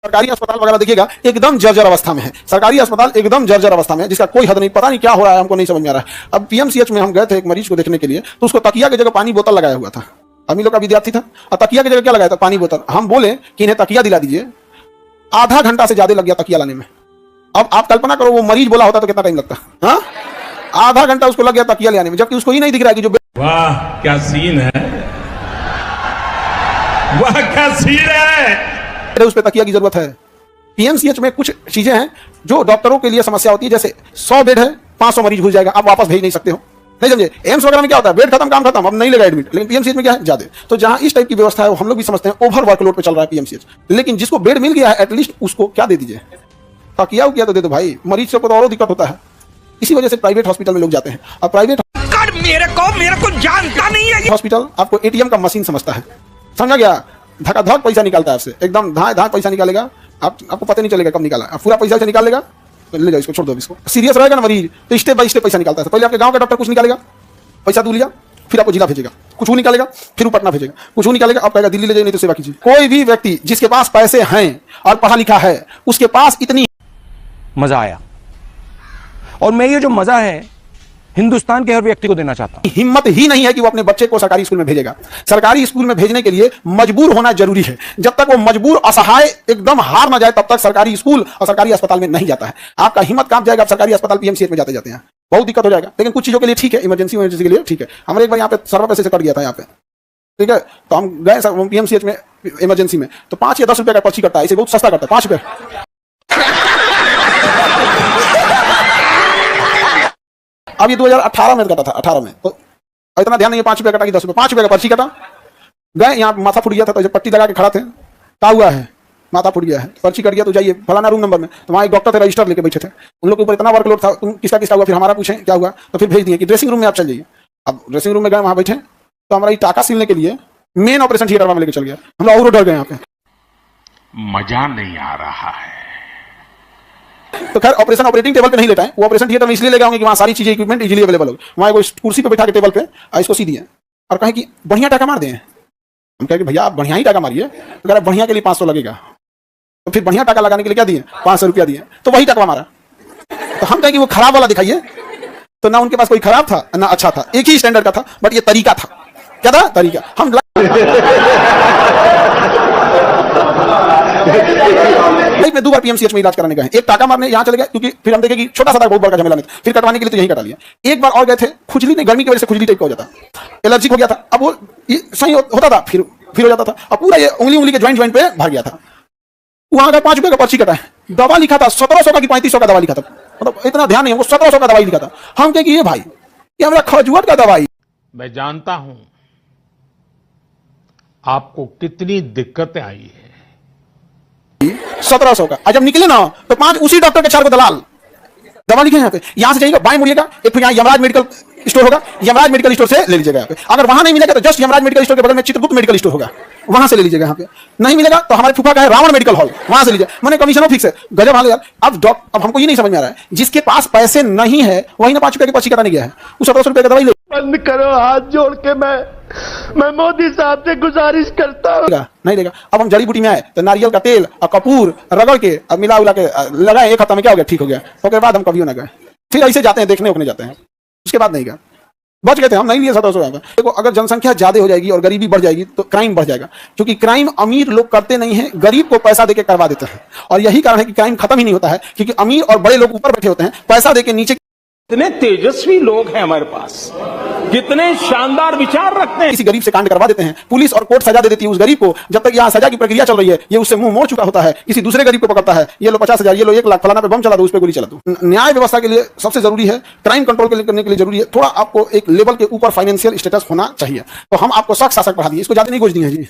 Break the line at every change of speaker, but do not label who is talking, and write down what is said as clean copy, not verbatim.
सरकारी अस्पताल वगैरह देखिएगा एकदम जर्जर अवस्था में है। सरकारी अस्पताल एकदम जर्जर अवस्था में है, जिसका कोई हद नहीं, पता नहीं क्या हो रहा है, हमको नहीं समझ में आ रहा है। अब पीएमसीएच में हम गए थे एक मरीज को देखने के लिए, तो उसको तकिया की जगह पानी बोतल लगाया हुआ था। हम लोग का विद्यार्थी था और तकिया की जगह क्या लगाया था, पानी बोतल। हम बोले कि इन्हें तकिया दिला दीजिए, आधा घंटा से ज्यादा लग गया तकिया लाने में। अब आप कल्पना करो वो मरीज बोला होता तो कितना टाइम लगता। हाँ, आधा घंटा उसको लग गया तकिया ले आने में, जबकि उसको ही नहीं दिख रहा है कि जो
वाह क्या सीन है, वाह क्या सीन है,
उस पे तकिया की जरूरत है। पीएमसीएच में कुछ चीजें हैं जो डॉक्टरों के लिए समस्या होती है, जैसे 100 बेड है, 500 मरीज घुस जाएगा, आप वापस भेज नहीं सकते हो, नहीं समझे। एम्स वगैरह में क्या होता है, बेड खत्म काम खत्म, अब नहीं लेगा एडमिट। लेकिन पीएमसीएच में क्या है, ज्यादा। तो जहां इस टाइप की व्यवस्था है वो हम लोग भी समझते हैं ओवर वर्कलोड पे चल रहा है पीएमसीएच। लेकिन जिसको बेड मिल गया है एटलीस्ट उसको क्या दे दीजिए, तकिया किया तो दे दो भाई, मरीज से तो और दिक्कत होता है। इसी वजह से प्राइवेट हॉस्पिटल में लोग जाते हैं। और प्राइवेट
मेरे को जानता नहीं है
हॉस्पिटल आपको एटीएम का मशीन समझता है, समझा गया। धकाधक पैसा निकालता है आपसे, एकदम धाए धाए पैसा निकालेगा, आपको पता नहीं चलेगा कब निकाला, पूरा पैसा से निकाल लेगा। तो ले जाओ इसको, छोड़ दो इसको। सीरियस रहेगा ना मरीज तो स्टेप बाय स्टेप पैसा निकालता है। पहले आपके गांव का डॉक्टर कुछ निकालेगा, पैसा दूर लिया, फिर आपको जिला भेजेगा, कुछ वो निकालेगा, फिर वो पटना भेजेगा, कुछ वो निकालेगा, आप कहेगा दिल्ली ले जाइए नहीं तो सेवा कीजिए। कोई भी व्यक्ति जिसके पास पैसे हैं और पढ़ा लिखा है, उसके पास इतनी
मजा आया, और मैं ये जो मजा है हिंदुस्तान के हर व्यक्ति को देना चाहता हूं।
हिम्मत ही नहीं है कि वो अपने बच्चे को सरकारी स्कूल में भेजेगा। सरकारी स्कूल में भेजने के लिए मजबूर होना जरूरी है। जब तक वो मजबूर, असहाय, एकदम हार ना जाए, तब तक सरकारी स्कूल और सरकारी अस्पताल में नहीं जाता है। आपका हिम्मत कांप जाएगा, आप सरकारी अस्पताल पीएमसीएच में जाते हैं, बहुत दिक्कत हो जाएगा। लेकिन कुछ चीजों के लिए ठीक है, इमरजेंसी के लिए ठीक है। हमारे एक बार यहाँ पे सर्वर पैसे से कट गया था यहाँ पे, ठीक है, तो हम गए पीएमसीएच में इमरजेंसी में, तो 5 या 10 रुपए का पर्ची कटता है, इसे बहुत सस्ता करता है, 5 रुपए। अब ये 2018 में कटा था, 18 में, तो इतना ध्यान नहीं है, 5 रुपया कटा कि 10 रुपये, 5 रुपये का पर्ची कटा। गए यहाँ माथा फूट गया था, तो जब पट्टी लगा के खड़ा थे, क्या हुआ है, माथा फूट गया है, पर्ची कट गया, तो जाइए फलाना रूम नंबर में। तो वहाँ एक डॉक्टर थे, रजिस्टर लेके बैठे थे, उन लोग के ऊपर इतना वर्कलोड था, तुम किसका किसका हुआ, फिर हमारा पूछे क्या हुआ, तो फिर भेज दिए कि ड्रेसिंग रूम में आप चल जाइए। अब ड्रेसिंग रूम में गए, वहाँ बैठे, तो हमारा ये टाका सिलने के लिए मेन ऑपरेशन थिएटर में लेके चल गया। हम लोग और डर गए यहाँ पे,
मजा नहीं आ रहा है।
तो खैर ऑपरेशन ऑपरेटिंग टेबल पे नहीं लेटा है, वो ऑपरेशन थिएटर में इसलिए ले गए होंगे कि वहाँ सारी चीजें इक्विपमेंट इजीली अवेलेबल हो। वहाँ एक कुर्सी पे बैठा के टेबल पे इसको सी दिए और कहे कि बढ़िया टाका मार दें। हम कहे कि भैया आप बढ़िया ही टाका मारिए, तो कह बढ़िया के लिए 500 लगेगा। तो फिर बढ़िया टाका लगाने के लिए क्या दिए, 500 रुपया दिए, तो वही टाका मारा। तो हम कहे कि वो खराब वाला दिखाइए, तो ना उनके पास कोई खराब था ना अच्छा था, एक ही स्टैंडर्ड का था, बट ये तरीका था। क्या था तरीका, हम में 2 बार पीएमसीएच में इलाज कराने गए, एक टाका मारने यहाँ चले गए, क्योंकि फिर हम देखे कि छोटा सा था, बहुत बड़ा झमेला नहीं, फिर कटवाने के लिए तो यही कटा लिया। एक बार और गए थे, खुजली नहीं, गर्मी की वजह से खुजली टाइप का हो जाता, एलर्जी हो गया था। अब वो सही होता था, फिर हो जाता था। अब पूरा ये उंगली के ज्वाइंट पे भर गया था। वहां का 5 रुपए का पर्ची कटा है, दवा लिखा था 1700 का कि 3500 का दवा लिखा था, मतलब इतना ध्यान नहीं, हमको 1700 का दवाई लिखा था। हम कहे कि ये भाई ये हमारा खजुआट का दवाई।
मैं जानता हूं आपको कितनी दिक्कतें आई है।
1700 का, जब निकले ना तो 5 उसी डॉक्टर के 4 को दलाल दवा लिखे यहाँ पे। यहाँ से जाइएगा, बाएं मुड़िएगा, एक तो यहाँ यमराज मेडिकल स्टोर होगा, यमराज मेडिकल स्टोर से ले लीजिएगा यहाँ पे। अगर वहां नहीं मिलेगा तो जस्ट यमराज मेडिकल स्टोर के बगल में चित्रगुप्त मेडिकल स्टोर होगा, वहां से ले लीजिएगा। यहाँ पे नहीं मिलेगा तो हमारे फूफा का है रावण मेडिकल हॉल, वहां से लीजिए। मैंने कमीशन फिक्स है, गजब हाल यार। अब हमको ये नहीं समझ में आ रहा है, जिसके पास पैसे नहीं है वही ना 5 रुपए की पर्ची कटाने गया है, वो 1700 रुपए का दवाई ले।
बंद करो, हाथ जोड़ के मैं मोदी साहब से गुजारिश करता हूँ।
नहीं देगा। अब हम जड़ी बूटी में आए तो नारियल का तेल और कपूर रगड़ के अब मिला उला के लगाए, 1 हफ्ता में क्या हो गया, ठीक हो गया। उसके बाद हम कभी ना गए, फिर ऐसे जाते हैं देखने जाते हैं, उसके बाद नहीं गए, बच गए थे हम, नहीं लिए 1700। देखो अगर जनसंख्या ज्यादा हो जाएगी और गरीबी बढ़ जाएगी तो क्राइम बढ़ जाएगा, क्योंकि क्राइम अमीर लोग करते नहीं है, गरीब को पैसा देके करवा देते हैं। और यही कारण है कि क्राइम खत्म ही नहीं होता है, क्योंकि अमीर और बड़े लोग ऊपर बैठे होते हैं, पैसा देके नीचे।
कितने तेजस्वी लोग हैं हमारे पास, कितने शानदार विचार रखते हैं।
किसी गरीब से कांड करवा देते हैं, पुलिस और कोर्ट सजा दे देती है उस गरीब को। जब तक यहाँ सजा की प्रक्रिया चल रही है, ये उससे मुंह मोड़ चुका होता है, किसी दूसरे गरीब को पकड़ता है, ये लो 50,000, ये लो 1 लाख, फलाना पे बम चला दो, उस पे गोली चला दो। न्याय व्यवस्था के लिए सबसे जरूरी है, क्राइम कंट्रोल करने के लिए जरूरी है, थोड़ा आपको एक लेवल के ऊपर फाइनेंशियल स्टेटस होना चाहिए। तो हम आपको सख्त शासक पढ़ा दिए, इसको ज्यादा नहीं घोष दिए जी।